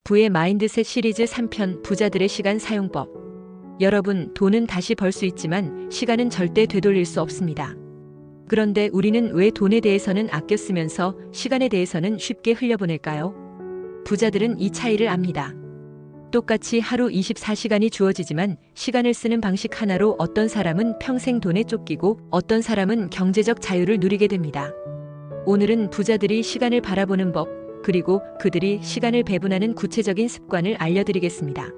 부의 마인드셋 시리즈 3편 부자들의 시간 사용법. 여러분, 돈은 다시 벌 수 있지만 시간은 절대 되돌릴 수 없습니다. 그런데 우리는 왜 돈에 대해서는 아껴 쓰면서 시간에 대해서는 쉽게 흘려보낼까요? 부자들은 이 차이를 압니다. 똑같이 하루 24시간이 주어지지만 시간을 쓰는 방식 하나로 어떤 사람은 평생 돈에 쫓기고 어떤 사람은 경제적 자유를 누리게 됩니다. 오늘은 부자들이 시간을 바라보는 법, 그리고 그들이 시간을 배분하는 구체적인 습관을 알려드리겠습니다.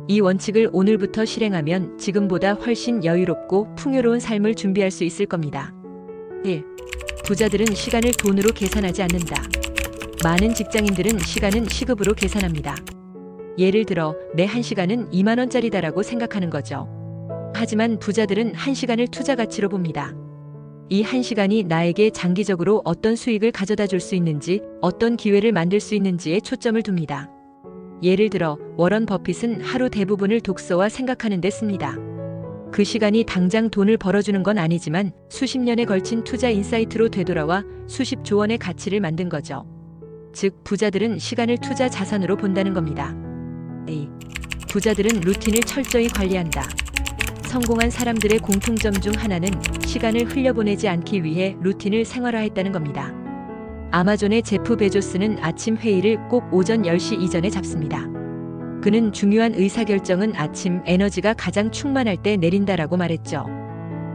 이 원칙을 오늘부터 실행하면 지금보다 훨씬 여유롭고 풍요로운 삶을 준비할 수 있을 겁니다. 1. 부자들은 시간을 돈으로 계산하지 않는다. 많은 직장인들은 시간은 시급으로 계산합니다. 예를 들어 내 1시간은 2만 원짜리다라고 생각하는 거죠. 하지만 부자들은 1시간을 투자 가치로 봅니다. 이 1시간이 나에게 장기적으로 어떤 수익을 가져다 줄 수 있는지, 어떤 기회를 만들 수 있는지에 초점을 둡니다. 예를 들어 워런 버핏은 하루 대부분을 독서와 생각하는 데 씁니다. 그 시간이 당장 돈을 벌어주는 건 아니지만 수십 년에 걸친 투자 인사이트로 되돌아와 수십조 원의 가치를 만든 거죠. 즉, 부자들은 시간을 투자 자산으로 본다는 겁니다. A. 부자들은 루틴을 철저히 관리한다. 성공한 사람들의 공통점 중 하나는 시간을 흘려보내지 않기 위해 루틴을 생활화했다는 겁니다. 아마존의 제프 베조스는 아침 회의를 꼭 오전 10시 이전에 잡습니다. 그는 중요한 의사결정은 아침 에너지가 가장 충만할 때 내린다라고 말했죠.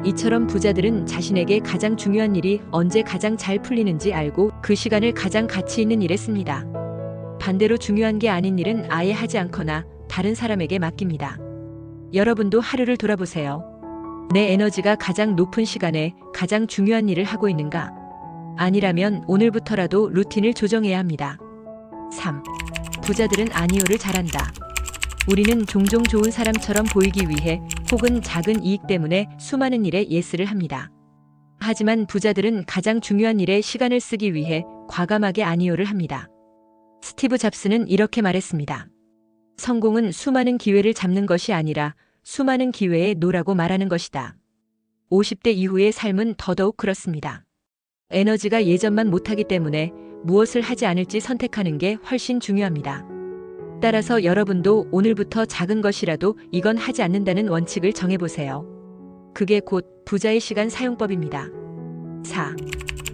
이처럼 부자들은 자신에게 가장 중요한 일이 언제 가장 잘 풀리는지 알고 그 시간을 가장 가치 있는 일에 씁니다. 반대로 중요한 게 아닌 일은 아예 하지 않거나 다른 사람에게 맡깁니다. 여러분도 하루를 돌아보세요. 내 에너지가 가장 높은 시간에 가장 중요한 일을 하고 있는가? 아니라면 오늘부터라도 루틴을 조정해야 합니다. 3. 부자들은 아니오를 잘한다. 우리는 종종 좋은 사람처럼 보이기 위해 혹은 작은 이익 때문에 수많은 일에 예스를 합니다. 하지만 부자들은 가장 중요한 일에 시간을 쓰기 위해 과감하게 아니오를 합니다. 스티브 잡스는 이렇게 말했습니다. 성공은 수많은 기회를 잡는 것이 아니라 수많은 기회에 노라고 말하는 것이다. 50대 이후의 삶은 더더욱 그렇습니다. 에너지가 예전만 못하기 때문에 무엇을 하지 않을지 선택하는 게 훨씬 중요합니다. 따라서 여러분도 오늘부터 작은 것이라도 이건 하지 않는다는 원칙을 정해보세요. 그게 곧 부자의 시간 사용법입니다. 4.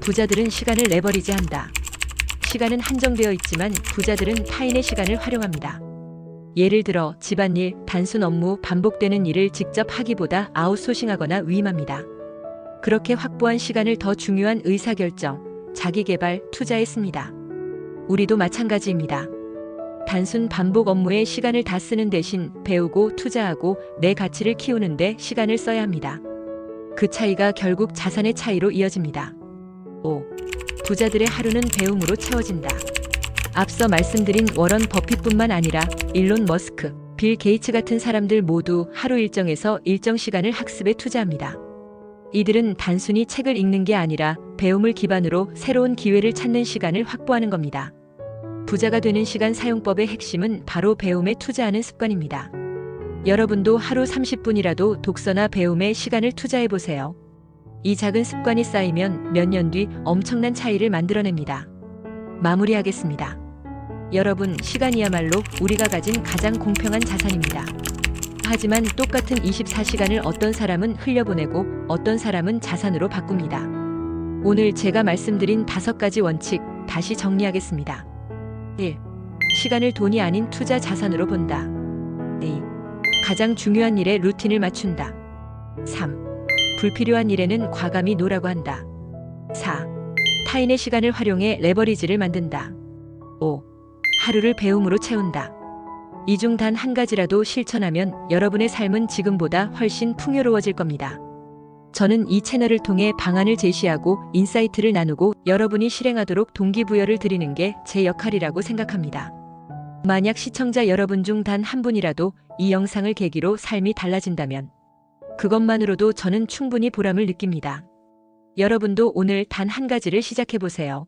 부자들은 시간을 레버리지한다. 시간은 한정되어 있지만 부자들은 타인의 시간을 활용합니다. 예를 들어 집안일, 단순 업무, 반복되는 일을 직접 하기보다 아웃소싱하거나 위임합니다. 그렇게 확보한 시간을 더 중요한 의사결정, 자기개발, 투자에 씁니다. 우리도 마찬가지입니다. 단순 반복 업무에 시간을 다 쓰는 대신 배우고 투자하고 내 가치를 키우는 데 시간을 써야 합니다. 그 차이가 결국 자산의 차이로 이어집니다. 5. 부자들의 하루는 배움으로 채워진다. 앞서 말씀드린 워런 버핏뿐만 아니라 일론 머스크, 빌 게이츠 같은 사람들 모두 하루 일정에서 일정 시간을 학습에 투자합니다. 이들은 단순히 책을 읽는 게 아니라 배움을 기반으로 새로운 기회를 찾는 시간을 확보하는 겁니다. 부자가 되는 시간 사용법의 핵심은 바로 배움에 투자하는 습관입니다. 여러분도 하루 30분이라도 독서나 배움에 시간을 투자해보세요. 이 작은 습관이 쌓이면 몇 년 뒤 엄청난 차이를 만들어냅니다. 마무리하겠습니다. 여러분, 시간이야말로 우리가 가진 가장 공평한 자산입니다. 하지만 똑같은 24시간을 어떤 사람은 흘려보내고 어떤 사람은 자산으로 바꿉니다. 오늘 제가 말씀드린 5가지 원칙 다시 정리하겠습니다. 1. 시간을 돈이 아닌 투자 자산으로 본다. 2. 가장 중요한 일에 루틴을 맞춘다. 3. 불필요한 일에는 과감히 노라고 한다. 4. 타인의 시간을 활용해 레버리지를 만든다. 5. 하루를 배움으로 채운다. 이 중 단 한 가지라도 실천하면 여러분의 삶은 지금보다 훨씬 풍요로워질 겁니다. 저는 이 채널을 통해 방안을 제시하고 인사이트를 나누고 여러분이 실행하도록 동기부여를 드리는 게 제 역할이라고 생각합니다. 만약 시청자 여러분 중 단 한 분이라도 이 영상을 계기로 삶이 달라진다면 그것만으로도 저는 충분히 보람을 느낍니다. 여러분도 오늘 단 한 가지를 시작해보세요.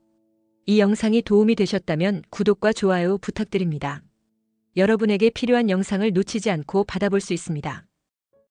이 영상이 도움이 되셨다면 구독과 좋아요 부탁드립니다. 여러분에게 필요한 영상을 놓치지 않고 받아볼 수 있습니다.